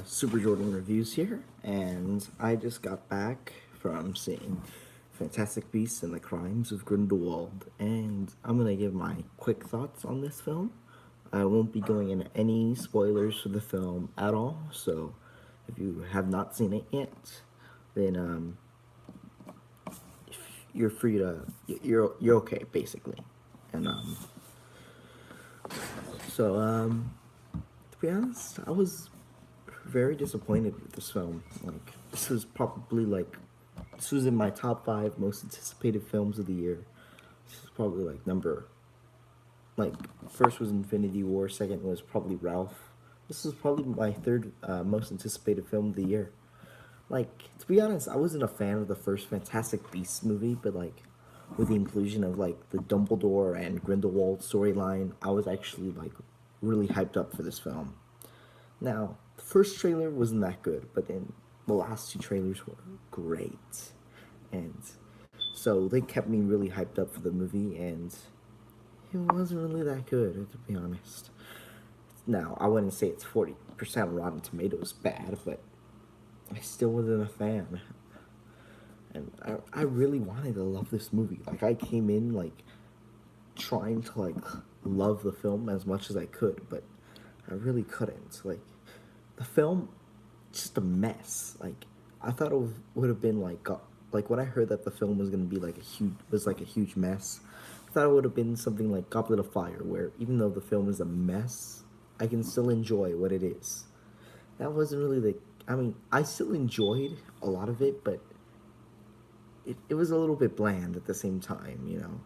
Super Jordan Reviews here, and I just got back from seeing Fantastic Beasts and the Crimes of Grindelwald, and I'm gonna give my quick thoughts on this film. I won't be going into any spoilers for the film at all, so if you have not seen it yet, then you're free to you're okay basically, and to be honest, I was very disappointed with this film. Like, this was in my top five most anticipated films of the year. This is probably like like, first was Infinity War, second was probably Ralph. This is probably my third most anticipated film of the year. Like, to be honest, I wasn't a fan of the first Fantastic Beasts movie, but like, with the inclusion of like the Dumbledore and Grindelwald storyline, I was actually like really hyped up for this film. Now, the first trailer wasn't that good, but then the last two trailers were great. And so they kept me really hyped up for the movie, and it wasn't really that good, to be honest. Now, I wouldn't say it's 40% Rotten Tomatoes bad, but I still wasn't a fan. And I really wanted to love this movie. Like, I came in, like, trying to, like, love the film as much as I could, but I really couldn't. Like, the film, just a mess. Like, I thought would have been like when I heard that the film was gonna be like a huge mess. I thought it would have been something like Goblet of Fire, where even though the film is a mess, I can still enjoy what it is. That wasn't really the. I mean, I still enjoyed a lot of it, but it was a little bit bland at the same time, you know.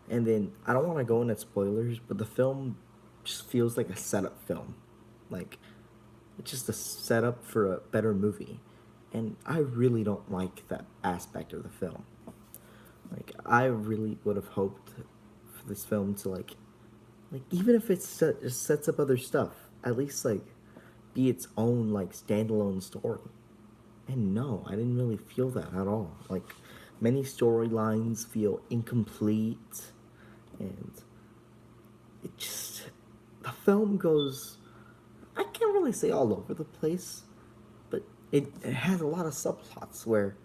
And then I don't want to go into spoilers, but the film just feels like a setup film. Like, it's just a setup for a better movie. And I really don't like that aspect of the film. Like, I really would have hoped for this film to, like even if just sets up other stuff, at least, like, be its own, like, standalone story. And no, I didn't really feel that at all. Like, many storylines feel incomplete, and it just. The film goes. I can't really say all over the place, but it has a lot of subplots where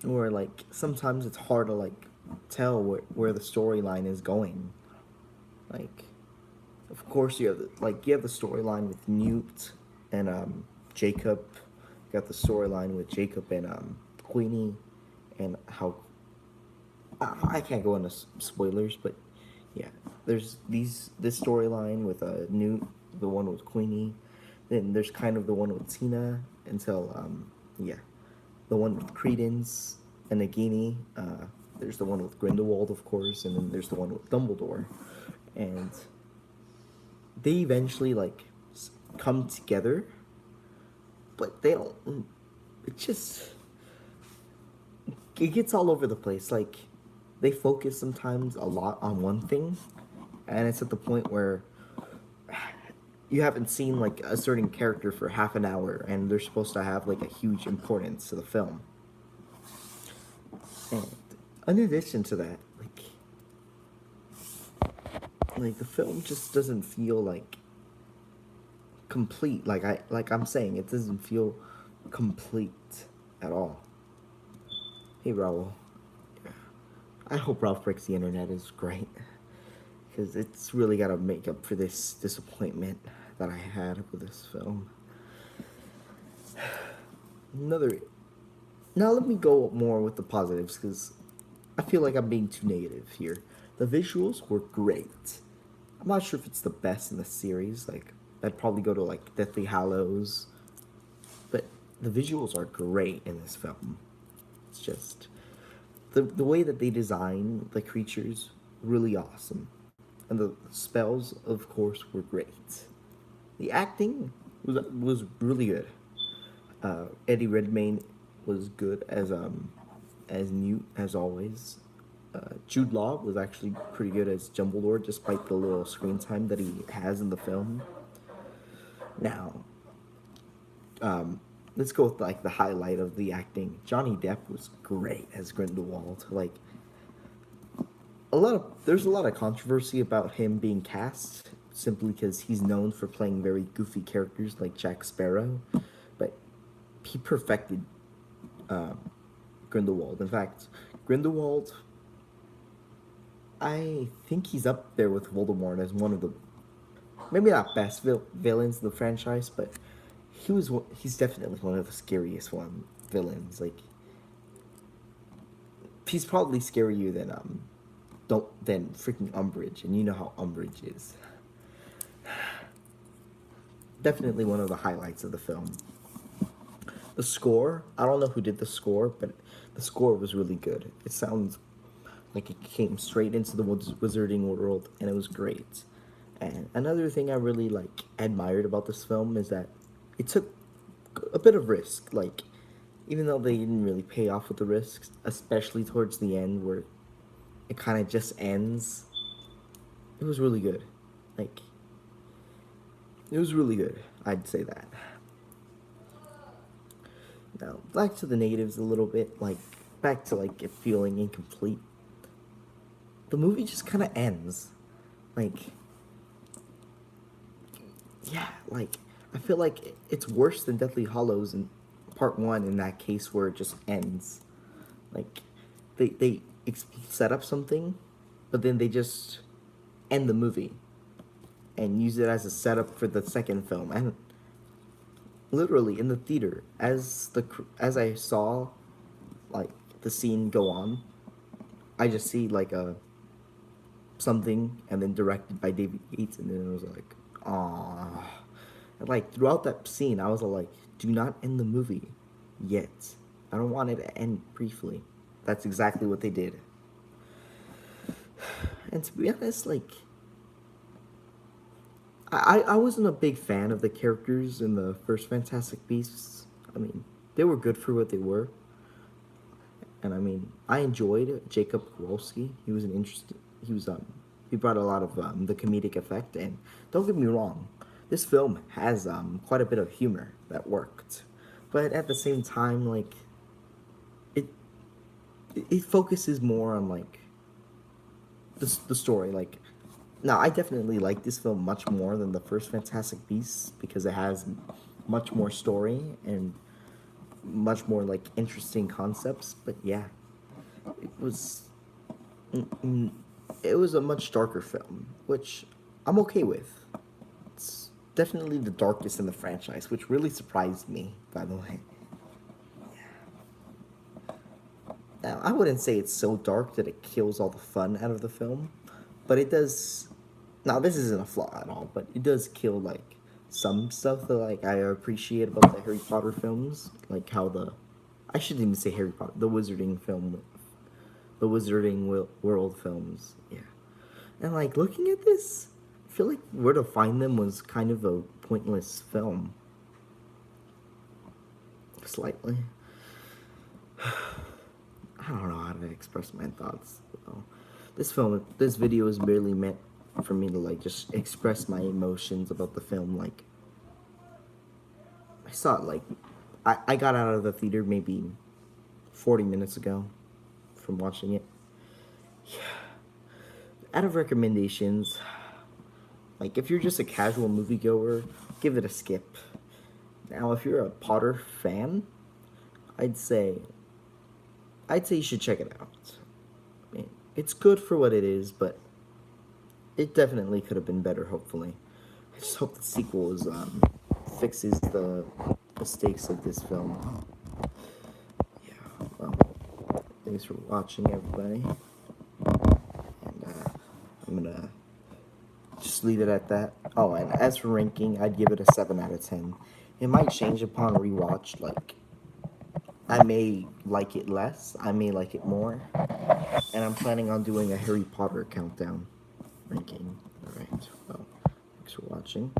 like sometimes it's hard to like tell where the storyline is going. Like, of course you have the storyline with Newt and Jacob. You got the storyline with Jacob and Queenie, and how I can't go into spoilers, but yeah, there's this storyline with Newt, the one with Queenie. Then there's kind of the one with Tina until yeah, the one with Credence and Nagini. There's the one with Grindelwald, of course, and then there's the one with Dumbledore, and they eventually like come together, but they don't. It just it gets all over the place. Like, they focus sometimes a lot on one thing, and it's at the point where you haven't seen like a certain character for half an hour, and they're supposed to have like a huge importance to the film. And in addition to that, like the film just doesn't feel like complete. I'm saying, it doesn't feel complete at all. Hey, Raul. I hope Ralph Breaks the Internet is great, because it's really got to make up for this disappointment that I had with this film. Another. Now let me go more with the positives, because I feel like I'm being too negative here. The visuals were great. I'm not sure if it's the best in the series. Like, I'd probably go to like Deathly Hallows, but the visuals are great in this film. It's just the way that they design the creatures, really awesome, and the spells, of course, were great. The acting was really good. Eddie Redmayne was good as Newt, as always. Jude Law was actually pretty good as Dumbledore, despite the little screen time that he has in the film. Now, let's go with like the highlight of the acting. Johnny Depp was great as Grindelwald. Like, there's a lot of controversy about him being cast simply because he's known for playing very goofy characters like Jack Sparrow, but he perfected uh, Grindelwald. In fact, Grindelwald, I think he's up there with Voldemort as one of the maybe not best villains in the franchise, but he's definitely one of the scariest villains. Like he's probably scarier than freaking Umbridge, and you know how Umbridge is. Definitely one of the highlights of the film. The score, I don't know who did the score, but the score was really good. It sounds like it came straight into the wizarding world, and it was great. And another thing I really admired about this film is that it took a bit of risk. Like, even though they didn't really pay off with the risks, especially towards the end where it kind of just ends, it was really good. Like, it was really good. I'd say that. Now, back to the negatives a little bit. Back to it feeling incomplete. The movie just kind of ends. Yeah, I feel like it's worse than Deathly Hallows in part 1 in that case where it just ends. They set up something, but then they just end the movie and use it as a setup for the second film. And literally in the theater, as I saw the scene go on, I just see something and then directed by David Yates, and then it was like, aww. And throughout that scene, I was like, do not end the movie yet. I don't want it to end briefly. That's exactly what they did. And to be honest, I wasn't a big fan of the characters in the first Fantastic Beasts. I mean, they were good for what they were. And I mean, I enjoyed Jacob Kowalski. He was he brought a lot of the comedic effect, and don't get me wrong, this film has quite a bit of humor that worked. But at the same time, it focuses more on the story. Now I definitely like this film much more than the first Fantastic Beasts because it has much more story and much more interesting concepts. But yeah, it was it was a much darker film, which I'm okay with. It's definitely the darkest in the franchise, which really surprised me, by the way. Now, I wouldn't say it's so dark that it kills all the fun out of the film, but it does. Now, this isn't a flaw at all, but it does kill some stuff that I appreciate about the Harry Potter films, how I shouldn't even say Harry Potter, the Wizarding World films. Yeah, and looking at this, I feel like Where to Find Them was kind of a pointless film. Slightly. I don't know how to express my thoughts. This video is barely meant for me to just express my emotions about the film. I saw it I got out of the theater maybe 40 minutes ago from watching it. Yeah. Out of recommendations, if you're just a casual moviegoer, give it a skip. Now, if you're a Potter fan, I'd say you should check it out. I mean, it's good for what it is, but it definitely could have been better, hopefully. I just hope the sequel fixes the mistakes of this film. Yeah, well, thanks for watching, everybody. And I'm gonna just leave it at that. Oh, and as for ranking, I'd give it a 7 out of 10. It might change upon rewatch, I may like it less, I may like it more, and I'm planning on doing a Harry Potter countdown ranking. Alright, well, thanks for watching.